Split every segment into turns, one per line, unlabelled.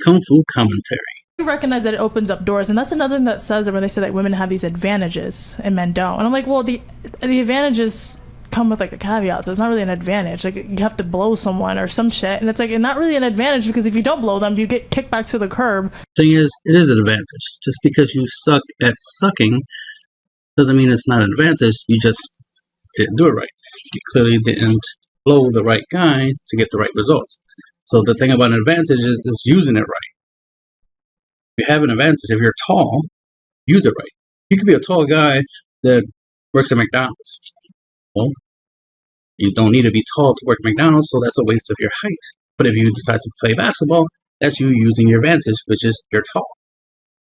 Kung Fu commentary.
You recognize that it opens up doors, and that's another thing that says it when they say that women have these advantages and men don't. And I'm like, well, the advantages come with like a caveat, so it's not really an advantage. Like you have to blow someone or some shit, and it's like not really an advantage because if you don't blow them, you get kicked back to the curb.
Thing is, it is an advantage. Just because you suck at sucking doesn't mean it's not an advantage. You just didn't do it right. You clearly didn't blow the right guy to get the right results. So the thing about an advantage is using it right. You have an advantage if you're tall, use it right. You could be a tall guy that works at McDonald's. Well, you don't need to be tall to work at McDonald's, so that's a waste of your height. But if you decide to play basketball, that's you using your advantage, which is you're tall,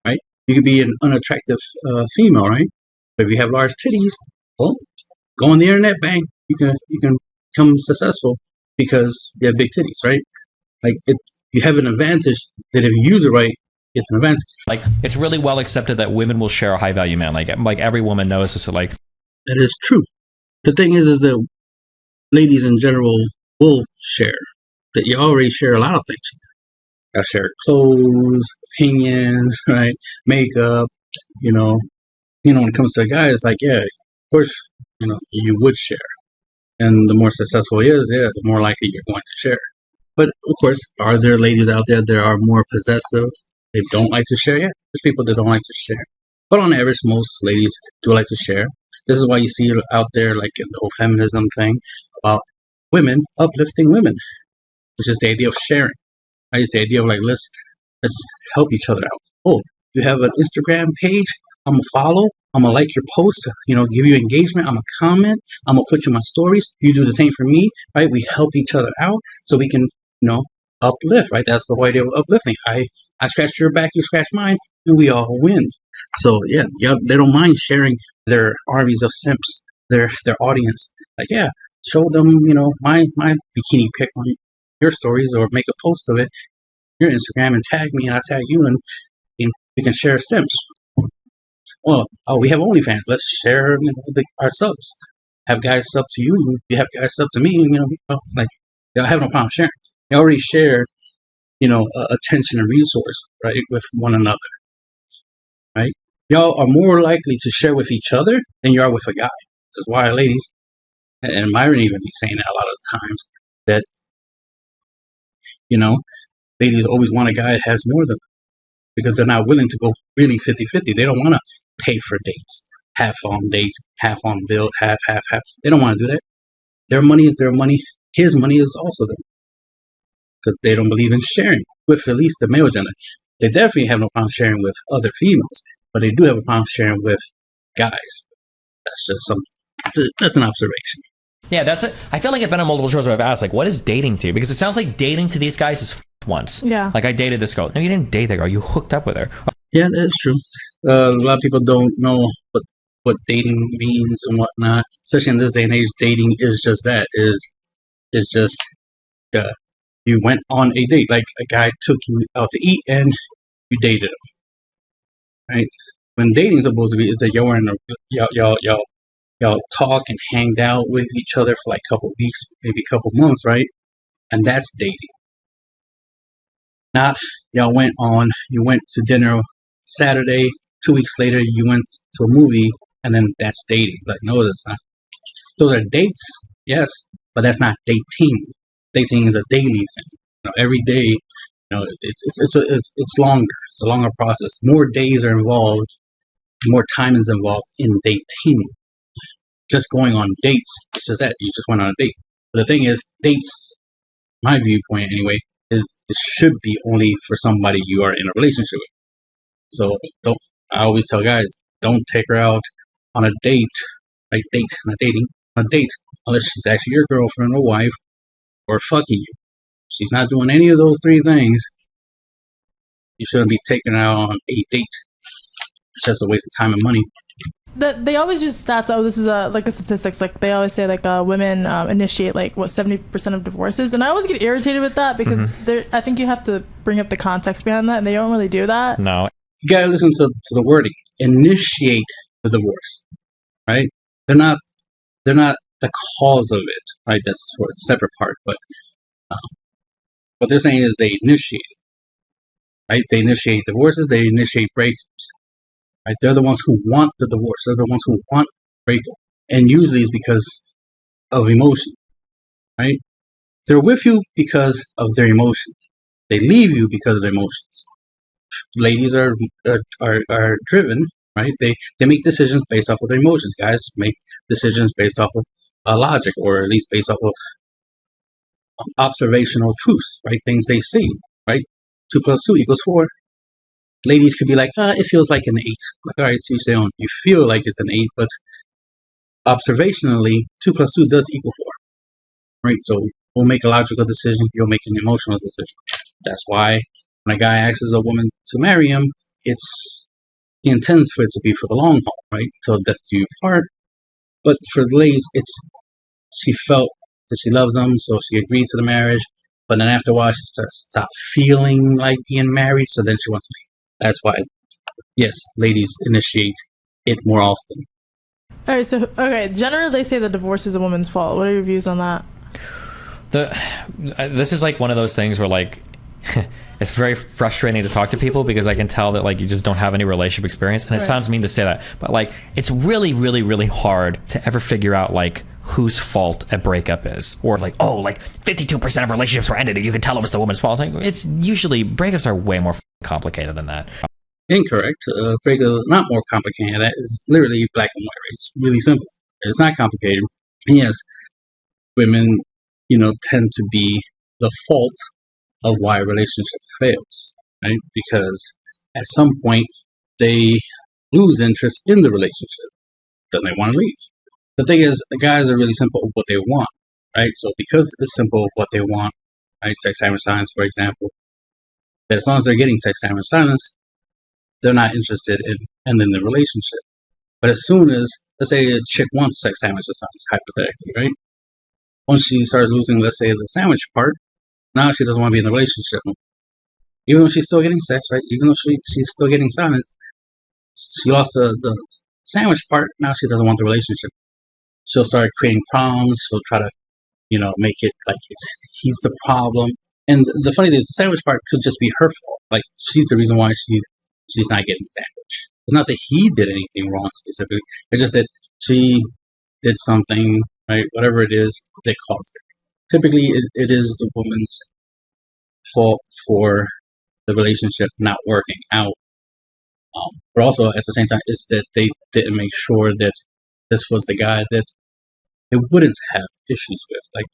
right? You could be an unattractive female, right? But if you have large titties, well, go on the internet, bang, you can become successful because you have big titties, right? Like you have an advantage that if you use it right, it's an advantage.
Like it's really well accepted that women will share a high value man. Like every woman knows this. So like
that is true. The thing is that ladies in general will share. That you already share a lot of things. I share clothes, opinions, right, makeup. When it comes to a guy, it's like, yeah, of course, you would share. And the more successful he is, yeah, the more likely you're going to share. But, of course, are there ladies out there that are more possessive? They don't like to share? Yeah, there's people that don't like to share. But on average, most ladies do like to share. This is why you see out there, like in the whole feminism thing, about women uplifting women. It's just the idea of sharing. Right? It's the idea of like, let's help each other out. Oh, you have an Instagram page? I'm going to follow. I'm going to like your post, give you engagement. I'm going to comment. I'm going to put you in my stories. You do the same for me, right? We help each other out so we can, uplift, right? That's the whole idea of uplifting. I scratch your back, you scratch mine, and we all win. So, yeah, they don't mind sharing their armies of simps, their audience. Like, yeah, show them, my bikini pic on your stories or make a post of it, your Instagram, and tag me, and I tag you, and we can share simps. Well, we have OnlyFans. Let's share our subs. Have guys sub to you, and you have guys sub to me. I have no problem sharing. They already share, attention and resource, right, with one another, right? Y'all are more likely to share with each other than you are with a guy. This is why ladies, and Myron even be saying that a lot of times, that, ladies always want a guy that has more than them because they're not willing to go really 50-50. They don't want to pay for dates, half on dates, half on bills, half. They don't want to do that. Their money is their money. His money is also their money because they don't believe in sharing with at least the male gender. They definitely have no problem sharing with other females, but they do have a problem sharing with guys. That's just that's an observation.
Yeah, that's it. I feel like I've been on multiple shows where I've asked, like, what is dating to you? Because it sounds like dating to these guys is once.
Yeah.
Like I dated this girl. No, you didn't date that girl. You hooked up with her.
Yeah, that's true. A lot of people don't know what dating means and whatnot. Especially in this day and age, dating is just that. Is just you went on a date. Like a guy took you out to eat and you dated him. Right? When dating is supposed to be is that y'all talk and hanged out with each other for like a couple weeks, maybe a couple months, right? And that's dating. Not you went to dinner Saturday, 2 weeks later you went to a movie, and then that's dating. It's like, no, that's not. Those are dates, yes, but that's not dating. Dating is a daily thing. Every day, it's longer. It's a longer process. More days are involved, more time is involved in dating. Just going on dates, it's just that you just went on a date. But the thing is, dates, my viewpoint anyway, is it should be only for somebody you are in a relationship with. So I always tell guys, don't take her out on a date, like not dating, on a date, unless she's actually your girlfriend or wife or fucking you. She's not doing any of those three things. You shouldn't be taking her out on a date. It's just a waste of time and money.
They always use stats. Oh, this is like the statistics. Like they always say, like women initiate 70% of divorces, and I always get irritated with that because I think you have to bring up the context behind that, and they don't really do that.
No,
you gotta listen to the wording. Initiate the divorce, right? They're not the cause of it, right? That's for a separate part. But what they're saying is they initiate it. right? They initiate divorces, they initiate breakups, right? They're the ones who want the divorce. They're the ones who want breakup. And usually it's because of emotion, right? They're with you because of their emotion. They leave you because of their emotions. Ladies are driven, right? They make decisions based off of their emotions. Guys make decisions based off of logic, or at least based off of observational truths, right? Things they see, right? 2 + 2 = 4. Ladies could be like, it feels like an 8. Like, all right, so you say, you feel like it's an 8, but observationally, 2 + 2 does equal 4, right? So we'll make a logical decision, you'll make an emotional decision. That's why when a guy asks a woman to marry him, he intends for it to be for the long haul, right? Till death do you part. But for the ladies, she felt that she loves him, so she agreed to the marriage. But then after a while, she starts to stop feeling like being married, so then she wants to leave. That's why, yes, ladies initiate it more often.
All right, so generally they say that divorce is a woman's fault. What are your views on that?
This is like one of those things where like it's very frustrating to talk to people, because I can tell that like you just don't have any relationship experience, and it sounds mean to say that, but like it's really, really, really hard to ever figure out like whose fault a breakup is, or like, oh, like 52% of relationships were ended and you can tell it was the woman's fault. It's usually, breakups are way more complicated than that.
Incorrect. Breakup is not more complicated. That is literally black and white. It's really simple. It's not complicated. And yes, women, tend to be the fault of why a relationship fails, right? Because at some point they lose interest in the relationship, then they want to leave. The thing is, the guys are really simple with what they want, right? So because it's simple with what they want, right? Sex, time, and silence, for example, that as long as they're getting sex, time, and silence, they're not interested in ending the relationship. But as soon as, let's say a chick wants sex, time, and silence, hypothetically, right? Once she starts losing, let's say, the sandwich part, now she doesn't want to be in a relationship. Even though she's still getting sex, right? Even though she's still getting silence, she lost the sandwich part, now she doesn't want the relationship. She'll start creating problems. She'll try to, make it like he's the problem. And the funny thing is, the sandwich part could just be her fault. Like, she's the reason why she's not getting sandwich. It's not that he did anything wrong specifically. It's just that she did something, right? Whatever it is that caused it. Typically, it is the woman's fault for the relationship not working out. But also, at the same time, it's that they didn't make sure that this was the guy that they wouldn't have issues with. Like,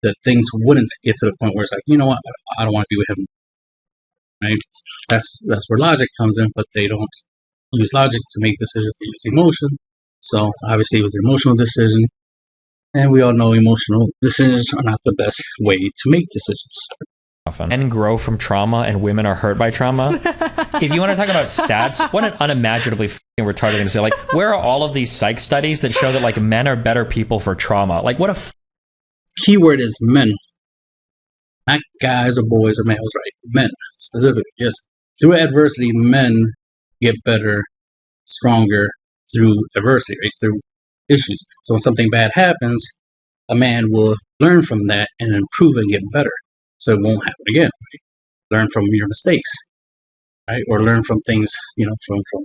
that things wouldn't get to the point where it's like, you know what, I don't want to be with him. Right? That's where logic comes in, but they don't use logic to make decisions. They use emotion. So obviously, it was an emotional decision, and we all know emotional decisions are not the best way to make decisions.
Men grow from trauma and women are hurt by trauma. If you want to talk about stats, what an unimaginably retarded thing to say. Like, where are all of these psych studies that show that like men are better people for trauma? Like, what a
keyword is men, not guys or boys or males, right? Men specifically. Yes, through adversity, men get better, stronger through adversity, right? Through issues. So when something bad happens, a man will learn from that and improve and get better, so it won't happen again. Right? Learn from your mistakes, right? Or learn from things, from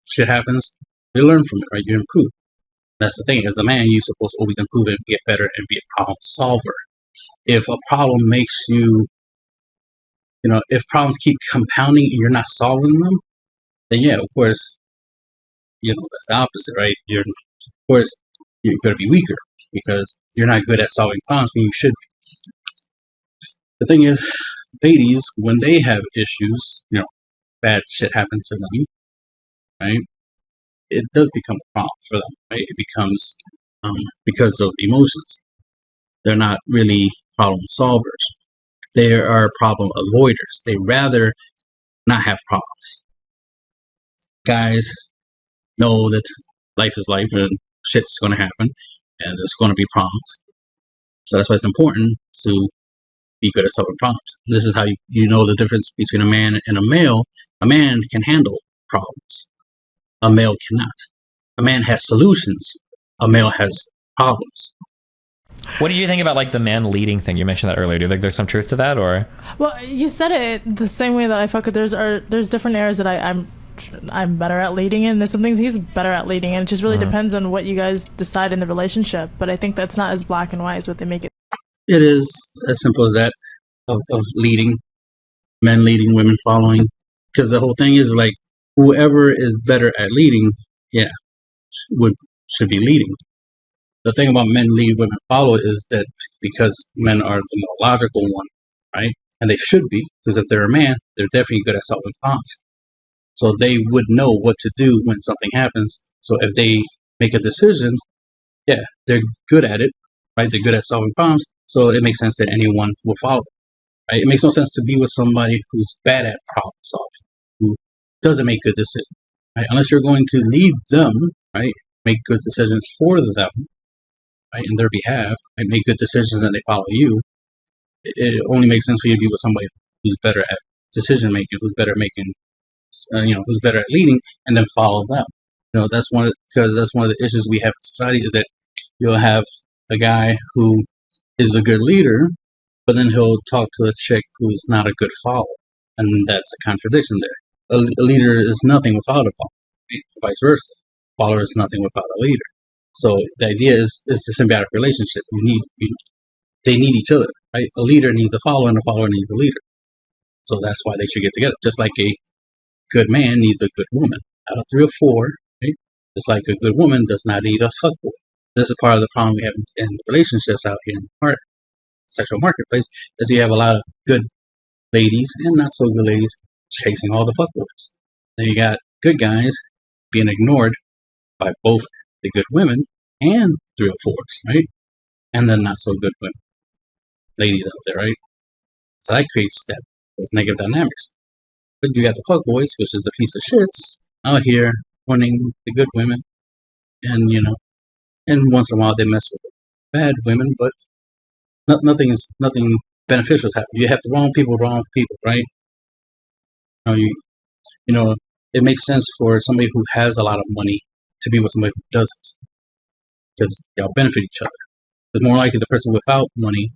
shit happens. You learn from it, right? You improve. That's the thing. As a man, you're supposed to always improve and get better and be a problem solver. If a problem makes you, if problems keep compounding and you're not solving them, then yeah, of course, that's the opposite, right? Of course, you're going to be weaker because you're not good at solving problems when you should be. The thing is, ladies, when they have issues, bad shit happens to them, right? It does become a problem for them, right? It becomes because of emotions. They're not really problem solvers. They are problem avoiders. They rather not have problems. Guys know that life is life and shit's going to happen and there's going to be problems. So that's why it's important to be good at solving problems. This is how you know the difference between a man and a male. A man can handle problems. A male cannot. A man has solutions. A male has problems.
What did you think about like the man leading thing? You mentioned that earlier. Do you think there's some truth to that, or?
Well, you said it the same way that I felt. There's different areas that I'm better at leading in. There's some things he's better at leading in. It just really depends on what you guys decide in the relationship. But I think that's not as black and white as what they make it.
It is as simple as that of leading, men leading, women following. Because the whole thing is like whoever is better at leading, should be leading. The thing about men lead, women follow is that because men are the more logical one, right? And they should be, because if they're a man, they're definitely good at solving problems. So they would know what to do when something happens. So if they make a decision, they're good at it, right? They're good at solving problems. So it makes sense that anyone will follow, right? It makes no sense to be with somebody who's bad at problem solving, who doesn't make good decisions, right? Unless you're going to lead them, right? Make good decisions for them, right? In their behalf, right? Make good decisions and they follow you. It only makes sense for you to be with somebody who's better at decision making, who's better at making, who's better at leading, and then follow them. That's because that's one of the issues we have in society is that you'll have a guy who is a good leader, but then he'll talk to a chick who's not a good follower, and that's a contradiction there. A leader is nothing without a follower, right? Vice versa. A follower is nothing without a leader. So the idea is it's a symbiotic relationship. They need each other, right? A leader needs a follower, and a follower needs a leader. So that's why they should get together. Just like a good man needs a good woman. Out of 3 or 4, right? Just like a good woman does not need a fuckboy. This is part of the problem we have in relationships out here in the sexual marketplace, is you have a lot of good ladies and not so good ladies chasing all the fuckboys. Then you got good guys being ignored by both the good women and 3 or 4s, right? And then not so good women, ladies out there, right? So that creates those negative dynamics. But you got the fuckboys, which is the piece of shits, out here wanting the good women, and and once in a while they mess with the bad women, but nothing beneficial is happening. You have the wrong people, right? It makes sense for somebody who has a lot of money to be with somebody who doesn't, because y'all benefit each other. It's more likely the person without money,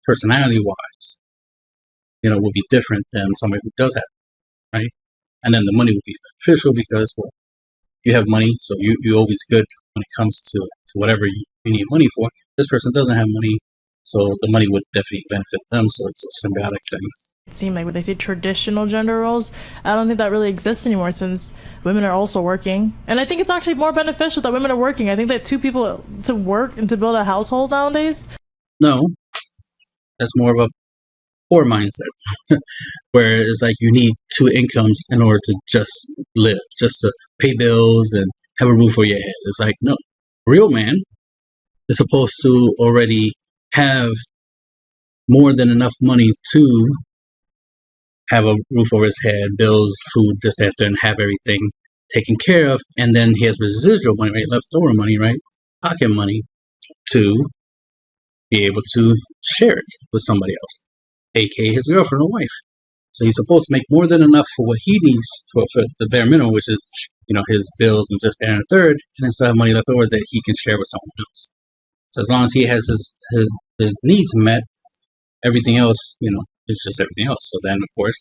personality-wise, will be different than somebody who does have it, right? And then the money will be beneficial because, well, you have money, so you're always good when it comes to whatever you need money for. This person doesn't have money, so the money would definitely benefit them, so it's a symbiotic thing.
It seemed like when they say traditional gender roles, I don't think that really exists anymore since women are also working. And I think it's actually more beneficial that women are working. I think that 2 people to work and to build a household nowadays.
No, that's more of a poor mindset, where it's like you need 2 incomes in order to just live, just to pay bills and have a roof over your head. It's like, no, real man is supposed to already have more than enough money to have a roof over his head, bills, food, this, that, and have everything taken care of, and then he has residual money, right, leftover money, right, pocket money, to be able to share it with somebody else, aka his girlfriend or wife. So he's supposed to make more than enough for what he needs for the bare minimum, which is his bills and just that and a third, and then still have money left over that he can share with someone else. So as long as he has his needs met, everything else, is just everything else. So then, of course,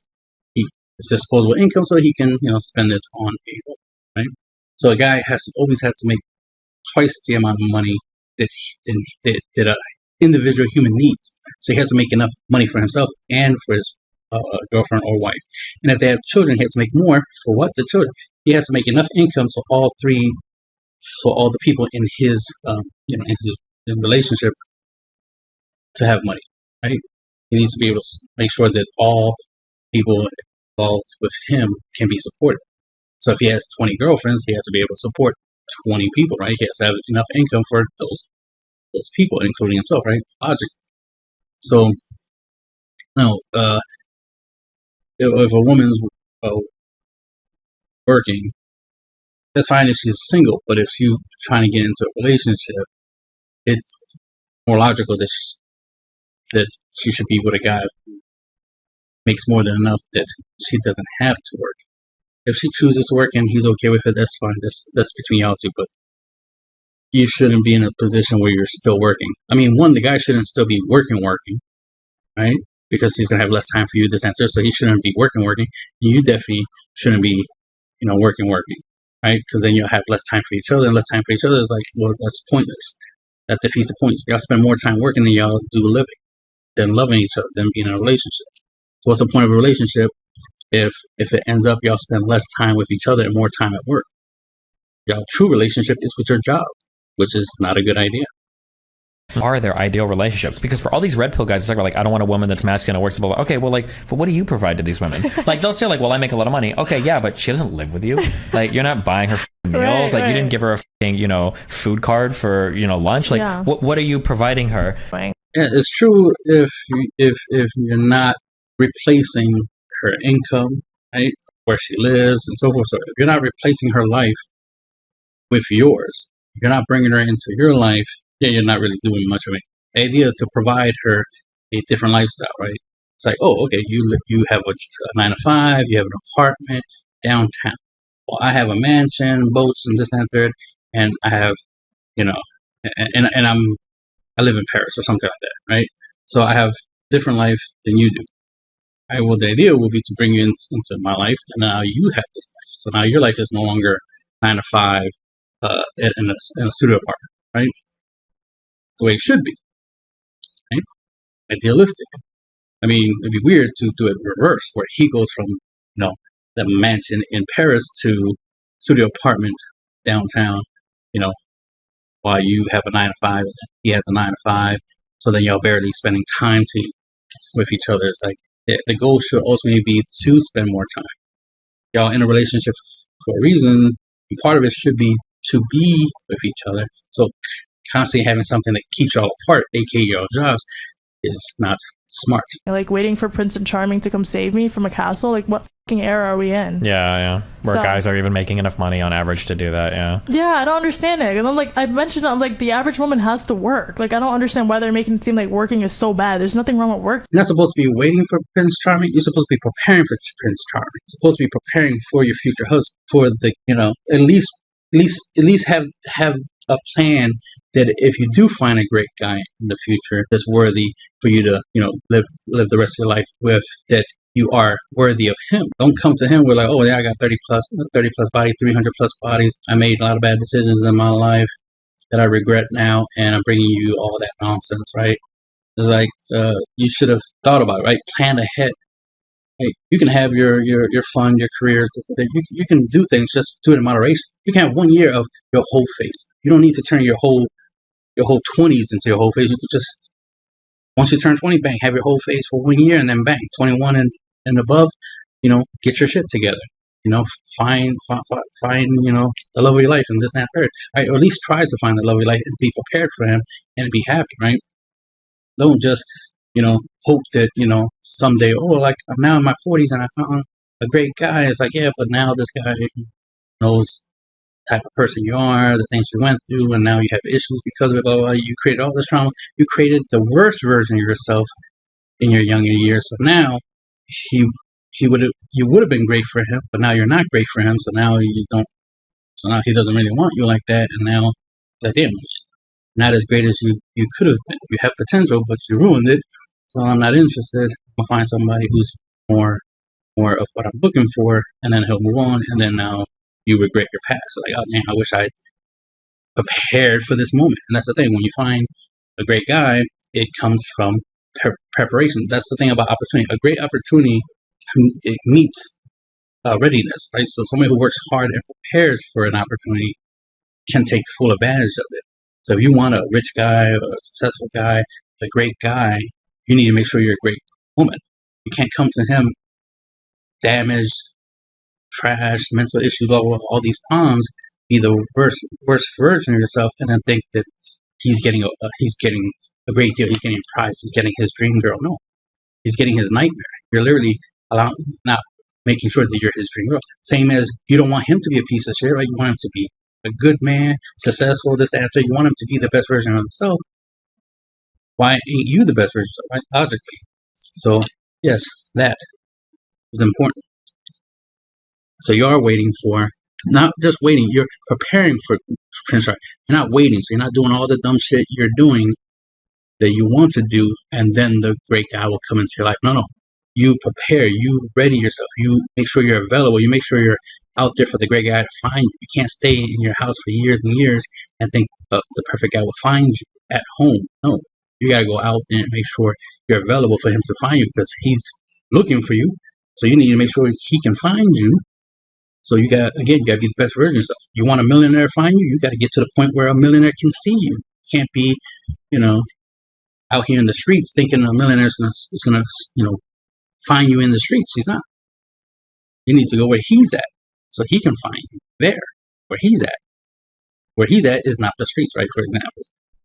it's disposable income, so he can, spend it on people, right? So a guy always have to make twice the amount of money that an individual human needs. So he has to make enough money for himself and for his girlfriend or wife. And if they have children, he has to make more for what? The children. He has to make enough income so for all the people in his, in his relationship to have money, right? He needs to be able to make sure that all people involved with him can be supported. So if he has 20 girlfriends, he has to be able to support 20 people, right? He has to have enough income for those people, including himself, right? Logic. So now, if a woman's working, that's fine if she's single. But if she's trying to get into a relationship, it's more logical that she should be with a guy who makes more than enough that she doesn't have to work. If she chooses to work and he's okay with it, that's fine. That's between y'all two. But you shouldn't be in a position where you're still working. I mean, one, the guy shouldn't still be working, right? Because he's gonna have less time for you this answer, so he shouldn't be working. You definitely shouldn't be, working, right? Because then you'll have less time for each other, and less time for each other is like, well, that's pointless. That defeats the point. Y'all spend more time working than y'all do living, than loving each other, than being in a relationship. So what's the point of a relationship if it ends up y'all spend less time with each other and more time at work? Y'all true relationship is with your job, which is not a good idea.
Are their ideal relationships? Because for all these red pill guys, they're like, I don't want a woman that's masculine and works. Blah, blah. Okay, well, like, but what do you provide to these women? Like, they'll say, like, well, I make a lot of money. Okay, yeah, but she doesn't live with you. Like, you're not buying her meals. Like, you didn't give her a food card for lunch. Like, what are you providing her?
Yeah, it's true if you're not replacing her income, right, where she lives and so forth. So if you're not replacing her life with yours, you're not bringing her into your life. Yeah, you're not really doing much of it. The idea is to provide her a different lifestyle, right? It's like, oh, okay, you have a 9 to 5, you have an apartment downtown. Well, I have a mansion, boats, and this and that, third, and I have, and I live in Paris or something like that, right? So I have different life than you do. Right? Well, the idea would be to bring you into my life, and now you have this life. So now your life is no longer 9 to 5 in a studio apartment, right? The way it should be, right? Idealistic. I mean, it'd be weird to do it reverse, where he goes from, the mansion in Paris to studio apartment downtown, while you have a 9 to 5 and he has a 9 to 5. So then y'all barely spending time with each other. It's like the goal should ultimately be to spend more time. Y'all in a relationship for a reason, and part of it should be to be with each other. So constantly having something that keeps y'all apart, aka your jobs, is not smart.
Like waiting for Prince and Charming to come save me from a castle. Like, what fucking era are we in?
Yeah. Where guys are even making enough money on average to do that. Yeah,
I don't understand it. And I'm like, I mentioned, I'm like, the average woman has to work. Like, I don't understand why they're making it seem like working is so bad. There's nothing wrong with work.
You're not supposed to be waiting for Prince Charming. You're supposed to be preparing for Prince Charming. You're supposed to be preparing for your future husband. For the, at least have a plan that if you do find a great guy in the future that's worthy for you to, live the rest of your life with, that you are worthy of him. Don't come to him with like, oh yeah, I got 30 plus bodies, 300 plus bodies. I made a lot of bad decisions in my life that I regret now, and I'm bringing you all that nonsense, right? It's like, you should have thought about it, right? Planned ahead. Right? You can have your fun, your careers, you can do things, just do it in moderation. You can have 1 year of your whole phase. You don't need to turn your whole 20s into your whole phase. You could just, once you turn 20, bang, have your whole phase for 1 year, and then bang, 21 and above, get your shit together. Find the love of your life and this and that third. Right? Or at least try to find the love of your life and be prepared for him and be happy, right? Don't just, hope that, someday, oh, like I'm now in my 40s and I found a great guy. It's like, yeah, but now this guy knows the type of person you are, the things you went through, and now you have issues because of it. Blah, blah, blah. You created all this trauma. You created the worst version of yourself in your younger years. So now you would have been great for him, but now you're not great for him. So now you don't. So now he doesn't really want you like that, and now it's like, damn, not as great as you could have been. You have potential, but you ruined it. So I'm not interested. I'll find somebody who's more of what I'm looking for, and then he'll move on, and then now you regret your past. Like, oh man, I wish I prepared for this moment. And that's the thing. When you find a great guy, it comes from preparation. That's the thing about opportunity. A great opportunity, it meets readiness, right? So somebody who works hard and prepares for an opportunity can take full advantage of it. So if you want a rich guy, a successful guy, a great guy, you need to make sure you're a great woman. You can't come to him damaged, trash, mental issues, blah, blah, blah, all these problems, be the worst version of yourself, and then think that he's getting a great deal, he's getting a prize, he's getting his dream girl. No, he's getting his nightmare. You're literally not making sure that you're his dream girl. Same as you don't want him to be a piece of shit, right? You want him to be a good man, successful, this, that, you want him to be the best version of himself. Why ain't you the best version of yourself, right? Logically. So, yes, that is important. So you are waiting for not just waiting. You're preparing for Prince Charming. You're not waiting. So you're not doing all the dumb shit you're doing that you want to do, and then the great guy will come into your life. No. You prepare. You ready yourself. You make sure you're available. You make sure you're out there for the great guy to find you. You can't stay in your house for years and years and think the perfect guy will find you at home. No. You got to go out there and make sure you're available for him to find you, because he's looking for you. So you need to make sure he can find you. So you got to be the best version of yourself. You want a millionaire to find you? You got to get to the point where a millionaire can see you. You can't be, out here in the streets thinking a millionaire is going to, find you in the streets. He's not. You need to go where he's at, so he can find you there, where he's at. Where he's at is not the streets, right? For example.